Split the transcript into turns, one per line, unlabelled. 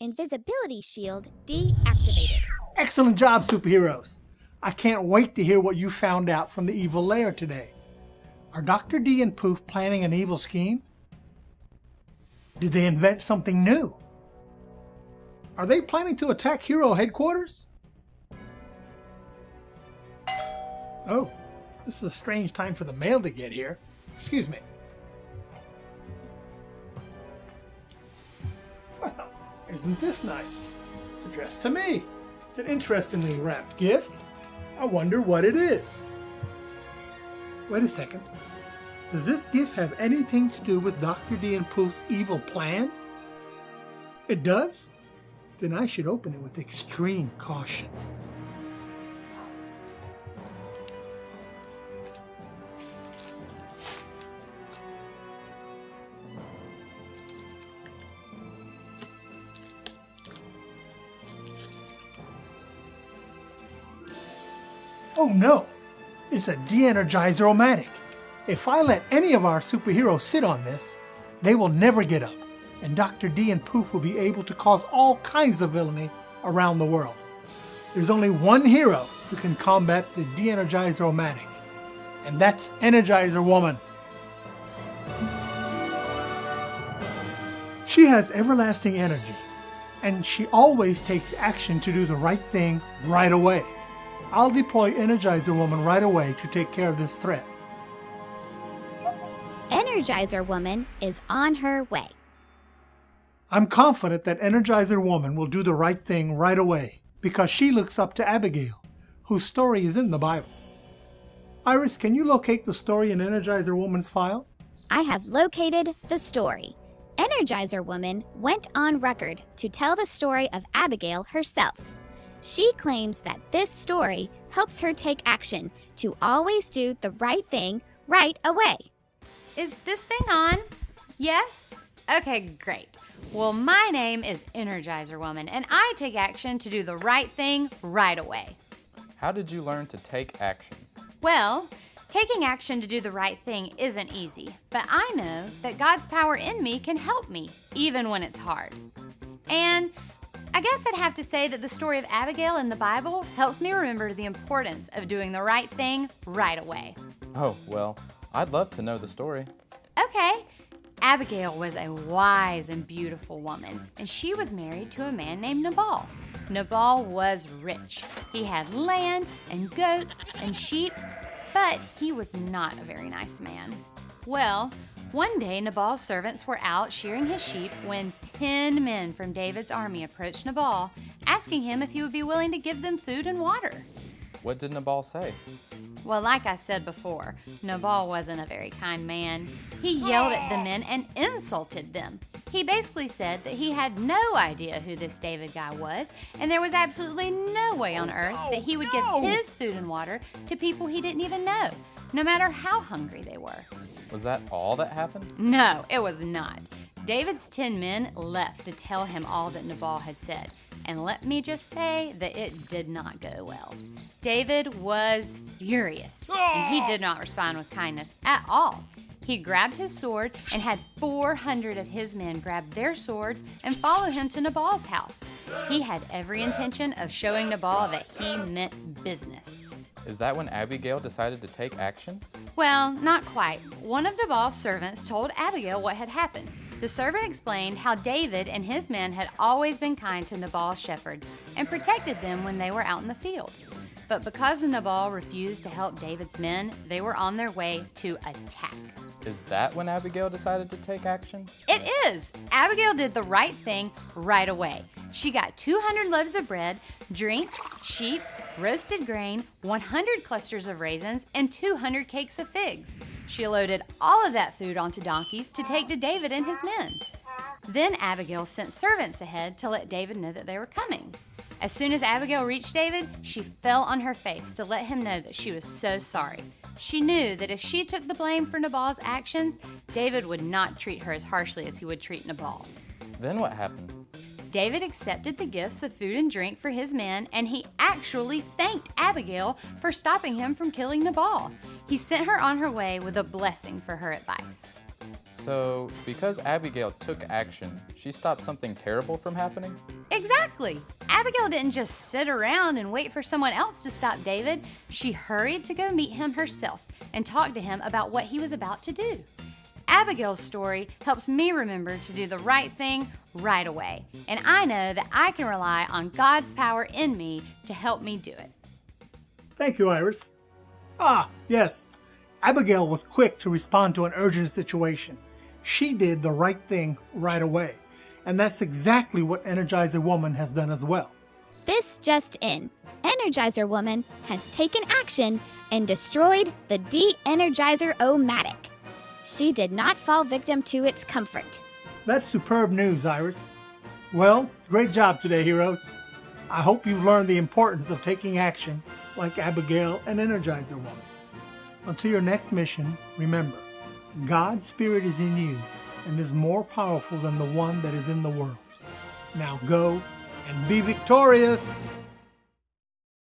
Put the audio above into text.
Invisibility shield deactivated.
Excellent job, superheroes. I can't wait to hear what you found out from the evil lair today. Are Dr. D and Poof planning an evil scheme? Did they invent something new? Are they planning to attack Hero headquarters? Oh, this is a strange time for the mail to get here. Excuse me. Well, isn't this nice? It's addressed to me. It's an interestingly wrapped gift. I wonder what it is. Wait a second. Does this gift have anything to do with Dr. D and Poof's evil plan? It does? Then I should open it with extreme caution. Oh no! It's a de-energizer-o-matic. If I let any of our superheroes sit on this, they will never get up, and Dr. D and Poof will be able to cause all kinds of villainy around the world. There's only one hero who can combat the de-energizer-o-matic, and that's Energizer Woman. She has everlasting energy, and she always takes action to do the right thing right away. I'll deploy Energizer Woman right away to take care of this threat.
Energizer Woman is on her way.
I'm confident that Energizer Woman will do the right thing right away because she looks up to Abigail, whose story is in the Bible. Iris, can you locate the story in Energizer Woman's file?
I have located the story. Energizer Woman went on record to tell the story of Abigail herself. She claims that this story helps her take action to always do the right thing right away.
Is this thing on? Yes? Okay, great. Well, my name is Energizer Woman, and I take action to do the right thing right away.
How did you learn to take action?
Well, taking action to do the right thing isn't easy, but I know that God's power in me can help me, even when it's hard. And I guess I'd have to say that the story of Abigail in the Bible helps me remember the importance of doing the right thing right away.
Oh, well, I'd love to know the story.
Okay. Abigail was a wise and beautiful woman, and she was married to a man named Nabal. Nabal was rich. He had land and goats and sheep, but he was not a very nice man. Well, one day Nabal's servants were out shearing his sheep when 10 men from David's army approached Nabal, asking him if he would be willing to give them food and water.
What did Nabal say?
Well, like I said before, Nabal wasn't a very kind man. He yelled at the men and insulted them. He basically said that he had no idea who this David guy was, and there was absolutely no way on earth that he would give his food and water to people he didn't even know, no matter how hungry they were.
Was that all that happened?
No, it was not. David's 10 men left to tell him all that Nabal had said, and let me just say that it did not go well. David was furious, and he did not respond with kindness at all. He grabbed his sword and had 400 of his men grab their swords and follow him to Nabal's house. He had every intention of showing Nabal that he meant business.
Is that when Abigail decided to take action?
Well, not quite. One of Nabal's servants told Abigail what had happened. The servant explained how David and his men had always been kind to Nabal's shepherds and protected them when they were out in the field. But because Nabal refused to help David's men, they were on their way to attack.
Is that when Abigail decided to take action?
It is! Abigail did the right thing right away. She got 200 loaves of bread, drinks, sheep, roasted grain, 100 clusters of raisins, and 200 cakes of figs. She loaded all of that food onto donkeys to take to David and his men. Then Abigail sent servants ahead to let David know that they were coming. As soon as Abigail reached David, she fell on her face to let him know that she was so sorry. She knew that if she took the blame for Nabal's actions, David would not treat her as harshly as he would treat Nabal.
Then what happened?
David accepted the gifts of food and drink for his men, and he actually thanked Abigail for stopping him from killing Nabal. He sent her on her way with a blessing for her advice.
So, because Abigail took action, she stopped something terrible from happening?
Exactly. Abigail didn't just sit around and wait for someone else to stop David. She hurried to go meet him herself and talk to him about what he was about to do. Abigail's story helps me remember to do the right thing right away. And I know that I can rely on God's power in me to help me do it.
Thank you, Iris. Yes. Abigail was quick to respond to an urgent situation. She did the right thing right away. And that's exactly what Energizer Woman has done as well.
This just in. Energizer Woman has taken action and destroyed the De-Energizer-O-Matic. She did not fall victim to its comfort.
That's superb news, Iris. Well, great job today, heroes. I hope you've learned the importance of taking action like Abigail and Energizer Woman. Until your next mission, remember, God's Spirit is in you and is more powerful than the one that is in the world. Now go and be victorious!